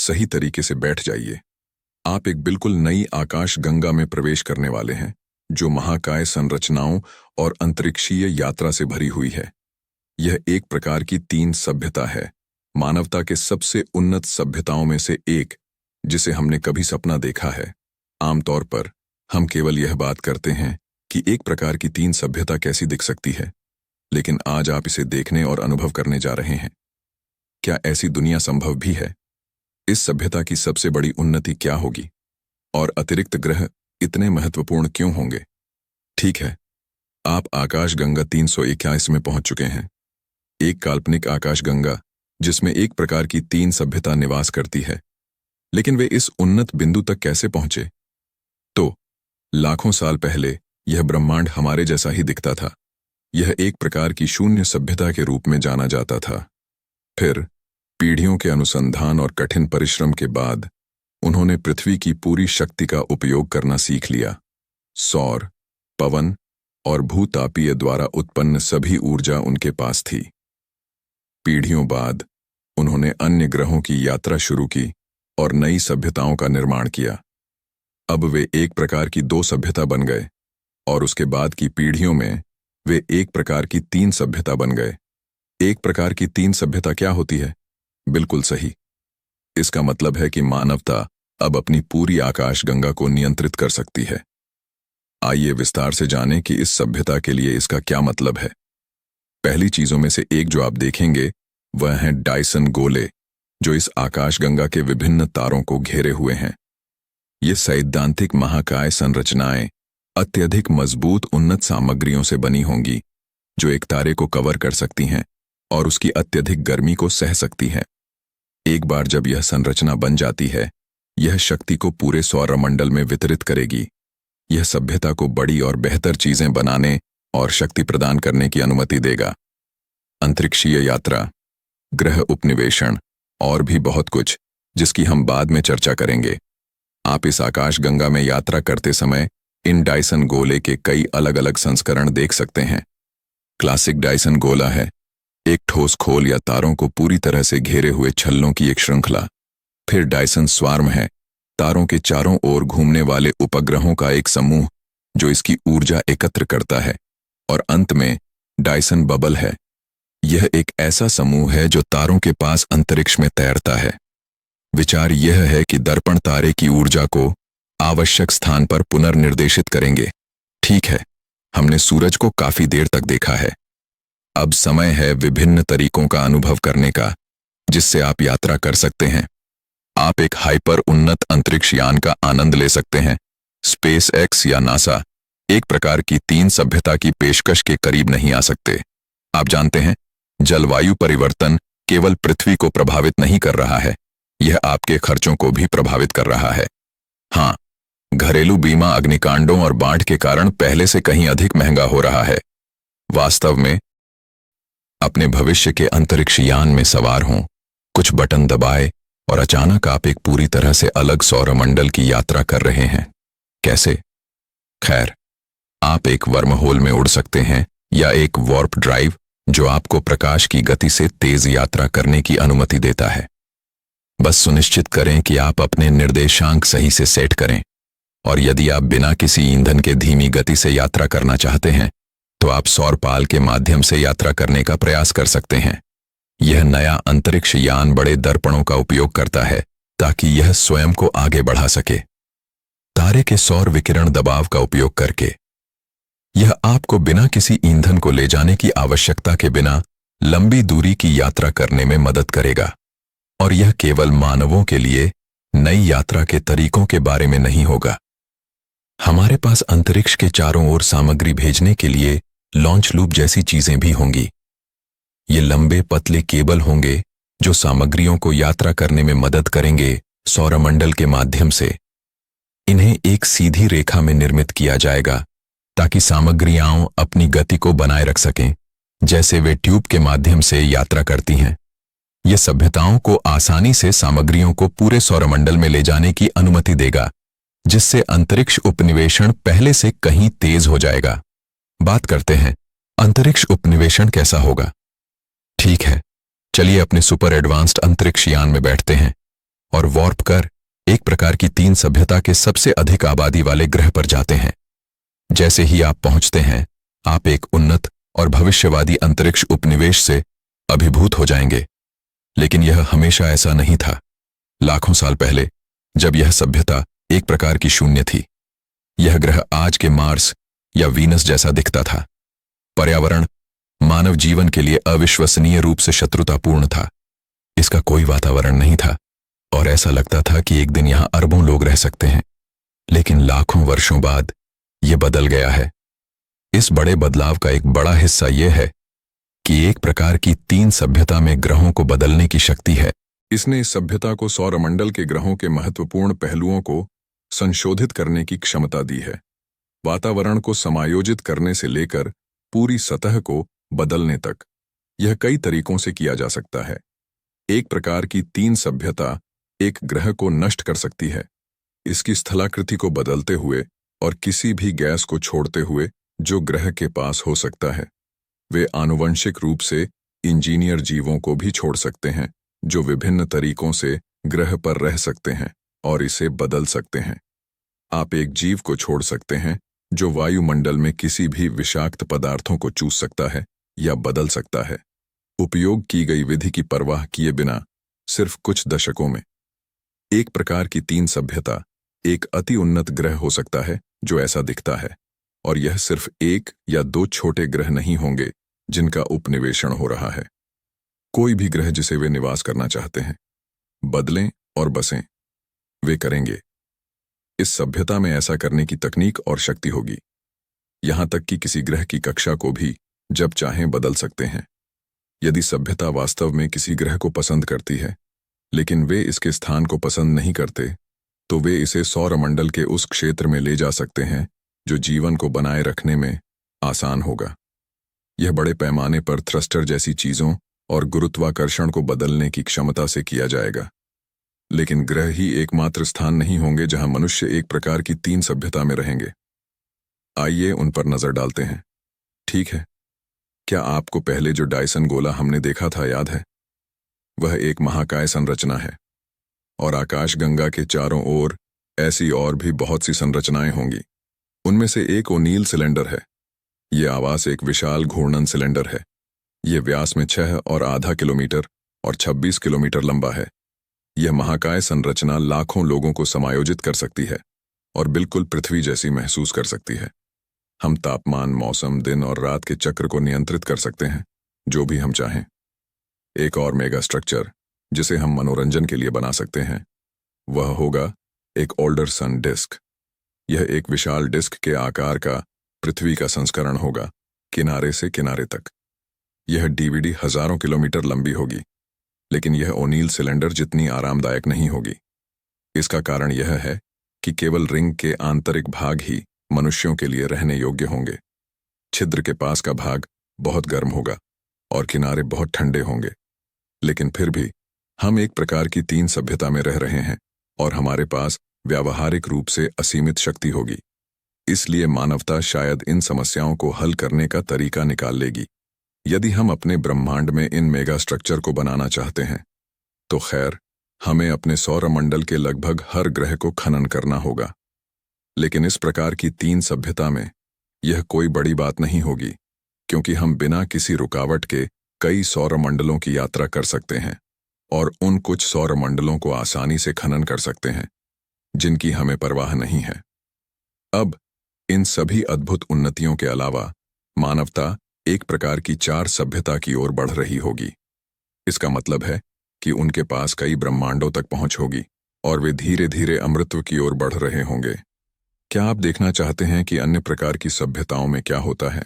सही तरीके से बैठ जाइए। आप एक बिल्कुल नई आकाश गंगा में प्रवेश करने वाले हैं, जो महाकाय संरचनाओं और अंतरिक्षीय यात्रा से भरी हुई है। यह एक प्रकार की तीन सभ्यता है, मानवता के सबसे उन्नत सभ्यताओं में से एक, जिसे हमने कभी सपना देखा है। आमतौर पर हम केवल यह बात करते हैं कि एक प्रकार की तीन सभ्यता कैसी दिख सकती है, लेकिन आज आप इसे देखने और अनुभव करने जा रहे हैं। क्या ऐसी दुनिया संभव भी है? इस सभ्यता की सबसे बड़ी उन्नति क्या होगी? और अतिरिक्त ग्रह इतने महत्वपूर्ण क्यों होंगे? ठीक है, आप आकाशगंगा 321 में पहुंच चुके हैं। एक काल्पनिक आकाशगंगा जिसमें एक प्रकार की तीन सभ्यता निवास करती है। लेकिन वे इस उन्नत बिंदु तक कैसे पहुंचे? तो लाखों साल पहले यह ब्रह्मांड हमारे जैसा ही दिखता था। यह एक प्रकार की शून्य सभ्यता के रूप में जाना जाता था। फिर पीढ़ियों के अनुसंधान और कठिन परिश्रम के बाद उन्होंने पृथ्वी की पूरी शक्ति का उपयोग करना सीख लिया। सौर, पवन और भूतापीय द्वारा उत्पन्न सभी ऊर्जा उनके पास थी। पीढ़ियों बाद उन्होंने अन्य ग्रहों की यात्रा शुरू की और नई सभ्यताओं का निर्माण किया। अब वे एक प्रकार की दो सभ्यता बन गए, और उसके बाद की पीढ़ियों में वे एक प्रकार की तीन सभ्यता बन गए। एक प्रकार की तीन सभ्यता क्या होती है? बिल्कुल सही। इसका मतलब है कि मानवता अब अपनी पूरी आकाशगंगा को नियंत्रित कर सकती है। आइए विस्तार से जानें कि इस सभ्यता के लिए इसका क्या मतलब है। पहली चीजों में से एक जो आप देखेंगे वह है डायसन गोले, जो इस आकाशगंगा के विभिन्न तारों को घेरे हुए हैं। ये सैद्धांतिक महाकाय संरचनाएं अत्यधिक मजबूत उन्नत सामग्रियों से बनी होंगी, जो एक तारे को कवर कर सकती हैं और उसकी अत्यधिक गर्मी को सह सकती हैं। एक बार जब यह संरचना बन जाती है, यह शक्ति को पूरे सौरमंडल में वितरित करेगी। यह सभ्यता को बड़ी और बेहतर चीजें बनाने और शक्ति प्रदान करने की अनुमति देगा। अंतरिक्षीय यात्रा, ग्रह उपनिवेशन और भी बहुत कुछ, जिसकी हम बाद में चर्चा करेंगे। आप इस आकाशगंगा में यात्रा करते समय इन डायसन गोले के कई अलग अलग संस्करण देख सकते हैं। क्लासिक डायसन गोला है एक ठोस खोल या तारों को पूरी तरह से घेरे हुए छल्लों की एक श्रृंखला। फिर डायसन स्वार्म है तारों के चारों ओर घूमने वाले उपग्रहों का एक समूह जो इसकी ऊर्जा एकत्र करता है। और अंत में डायसन बबल है। यह एक ऐसा समूह है जो तारों के पास अंतरिक्ष में तैरता है। विचार यह है कि दर्पण तारे की ऊर्जा को आवश्यक स्थान पर पुनर्निर्देशित करेंगे। ठीक है, हमने सूरज को काफी देर तक देखा है। अब समय है विभिन्न तरीकों का अनुभव करने का, जिससे आप यात्रा कर सकते हैं। आप एक हाइपर उन्नत अंतरिक्ष यान का आनंद ले सकते हैं। स्पेस एक्स या नासा एक प्रकार की तीन सभ्यता की पेशकश के करीब नहीं आ सकते। आप जानते हैं, जलवायु परिवर्तन केवल पृथ्वी को प्रभावित नहीं कर रहा है, यह आपके खर्चों को भी प्रभावित कर रहा है। हाँ, घरेलू बीमा अग्निकांडों और बाढ़ के कारण पहले से कहीं अधिक महंगा हो रहा है। वास्तव में अपने भविष्य के अंतरिक्ष यान में सवार हों, कुछ बटन दबाए और अचानक आप एक पूरी तरह से अलग सौरमंडल की यात्रा कर रहे हैं। कैसे? खैर, आप एक वर्महोल में उड़ सकते हैं या एक वॉर्प ड्राइव जो आपको प्रकाश की गति से तेज यात्रा करने की अनुमति देता है। बस सुनिश्चित करें कि आप अपने निर्देशांक सही से सेट करें। और यदि आप बिना किसी ईंधन के धीमी गति से यात्रा करना चाहते हैं, तो आप सौरपाल के माध्यम से यात्रा करने का प्रयास कर सकते हैं। यह नया अंतरिक्ष यान बड़े दर्पणों का उपयोग करता है ताकि यह स्वयं को आगे बढ़ा सके। तारे के सौर विकिरण दबाव का उपयोग करके यह आपको बिना किसी ईंधन को ले जाने की आवश्यकता के बिना लंबी दूरी की यात्रा करने में मदद करेगा। और यह केवल मानवों के लिए नई यात्रा के तरीकों के बारे में नहीं होगा। हमारे पास अंतरिक्ष के चारों ओर सामग्री भेजने के लिए लॉन्च लूप जैसी चीजें भी होंगी। ये लंबे पतले केबल होंगे जो सामग्रियों को यात्रा करने में मदद करेंगे सौरमंडल के माध्यम से। इन्हें एक सीधी रेखा में निर्मित किया जाएगा ताकि सामग्रियां अपनी गति को बनाए रख सकें, जैसे वे ट्यूब के माध्यम से यात्रा करती हैं। यह सभ्यताओं को आसानी से सामग्रियों को पूरे सौरमंडल में ले जाने की अनुमति देगा, जिससे अंतरिक्ष उपनिवेशन पहले से कहीं तेज हो जाएगा। बात करते हैं, अंतरिक्ष उपनिवेशन कैसा होगा? ठीक है, चलिए अपने सुपर एडवांस्ड अंतरिक्ष यान में बैठते हैं और वॉर्प कर एक प्रकार की 3 सभ्यता के सबसे अधिक आबादी वाले ग्रह पर जाते हैं। जैसे ही आप पहुंचते हैं, आप एक उन्नत और भविष्यवादी अंतरिक्ष उपनिवेश से अभिभूत हो जाएंगे। लेकिन यह हमेशा ऐसा नहीं था। लाखों साल पहले, जब यह सभ्यता एक प्रकार की शून्य थी, यह ग्रह आज के मार्स या वीनस जैसा दिखता था। पर्यावरण मानव जीवन के लिए अविश्वसनीय रूप से शत्रुतापूर्ण था। इसका कोई वातावरण नहीं था और ऐसा लगता था कि एक दिन यहां अरबों लोग रह सकते हैं। लेकिन लाखों वर्षों बाद यह बदल गया है। इस बड़े बदलाव का एक बड़ा हिस्सा यह है कि एक प्रकार की 3 सभ्यता में ग्रहों को बदलने की शक्ति है। इसने इस सभ्यता को सौरमंडल के ग्रहों के महत्वपूर्ण पहलुओं को संशोधित करने की क्षमता दी है। वातावरण को समायोजित करने से लेकर पूरी सतह को बदलने तक यह कई तरीकों से किया जा सकता है। एक प्रकार की 3 सभ्यता एक ग्रह को नष्ट कर सकती है, इसकी स्थलाकृति को बदलते हुए और किसी भी गैस को छोड़ते हुए जो ग्रह के पास हो सकता है। वे आनुवंशिक रूप से इंजीनियर जीवों को भी छोड़ सकते हैं जो विभिन्न तरीकों से ग्रह पर रह सकते हैं और इसे बदल सकते हैं। आप एक जीव को छोड़ सकते हैं जो वायुमंडल में किसी भी विषाक्त पदार्थों को चूस सकता है या बदल सकता है। उपयोग की गई विधि की परवाह किए बिना सिर्फ कुछ दशकों में एक प्रकार की 3 सभ्यता एक अति उन्नत ग्रह हो सकता है जो ऐसा दिखता है। और यह सिर्फ 1 या 2 छोटे ग्रह नहीं होंगे जिनका उपनिवेशन हो रहा है। कोई भी ग्रह जिसे वे निवास करना चाहते हैं, बदलें और बसें, वे करेंगे। इस सभ्यता में ऐसा करने की तकनीक और शक्ति होगी। यहां तक कि किसी ग्रह की कक्षा को भी जब चाहें बदल सकते हैं। यदि सभ्यता वास्तव में किसी ग्रह को पसंद करती है लेकिन वे इसके स्थान को पसंद नहीं करते, तो वे इसे सौरमंडल के उस क्षेत्र में ले जा सकते हैं जो जीवन को बनाए रखने में आसान होगा। यह बड़े पैमाने पर थ्रस्टर जैसी चीजों और गुरुत्वाकर्षण को बदलने की क्षमता से किया जाएगा। लेकिन ग्रह ही एकमात्र स्थान नहीं होंगे जहां मनुष्य एक प्रकार की 3 सभ्यता में रहेंगे। आइए उन पर नजर डालते हैं। ठीक है, क्या आपको पहले जो डायसन गोला हमने देखा था याद है? वह एक महाकाय संरचना है और आकाशगंगा के चारों ओर ऐसी और भी बहुत सी संरचनाएं होंगी। उनमें से एक ओनील सिलेंडर है। यह आवास एक विशाल घूर्णन सिलेंडर है। यह व्यास में 6.5 किलोमीटर और 26 किलोमीटर लंबा है। यह महाकाय संरचना लाखों लोगों को समायोजित कर सकती है और बिल्कुल पृथ्वी जैसी महसूस कर सकती है। हम तापमान, मौसम, दिन और रात के चक्र को नियंत्रित कर सकते हैं, जो भी हम चाहें। एक और मेगा स्ट्रक्चर जिसे हम मनोरंजन के लिए बना सकते हैं, वह होगा एक ओल्डर सन डिस्क। यह एक विशाल डिस्क के आकार का पृथ्वी का संस्करण होगा, किनारे से किनारे तक। यह डीवीडी हजारों किलोमीटर लंबी होगी, लेकिन यह ओनील सिलेंडर जितनी आरामदायक नहीं होगी। इसका कारण यह है कि केवल रिंग के आंतरिक भाग ही मनुष्यों के लिए रहने योग्य होंगे। छिद्र के पास का भाग बहुत गर्म होगा और किनारे बहुत ठंडे होंगे। लेकिन फिर भी हम एक प्रकार की 3 सभ्यता में रह रहे हैं और हमारे पास व्यावहारिक रूप से असीमित शक्ति होगी। इसलिए मानवता शायद इन समस्याओं को हल करने का तरीका निकाल लेगी। यदि हम अपने ब्रह्मांड में इन मेगा स्ट्रक्चर को बनाना चाहते हैं, तो खैर हमें अपने सौरमंडल के लगभग हर ग्रह को खनन करना होगा। लेकिन इस प्रकार की 3 सभ्यता में यह कोई बड़ी बात नहीं होगी, क्योंकि हम बिना किसी रुकावट के कई सौरमंडलों की यात्रा कर सकते हैं और उन कुछ सौरमंडलों को आसानी से खनन कर सकते हैं जिनकी हमें परवाह नहीं है। अब इन सभी अद्भुत उन्नतियों के अलावा मानवता एक प्रकार की 4 सभ्यता की ओर बढ़ रही होगी। इसका मतलब है कि उनके पास कई ब्रह्मांडों तक पहुंच होगी और वे धीरे धीरे अमृतत्व की ओर बढ़ रहे होंगे। क्या आप देखना चाहते हैं कि अन्य प्रकार की सभ्यताओं में क्या होता है?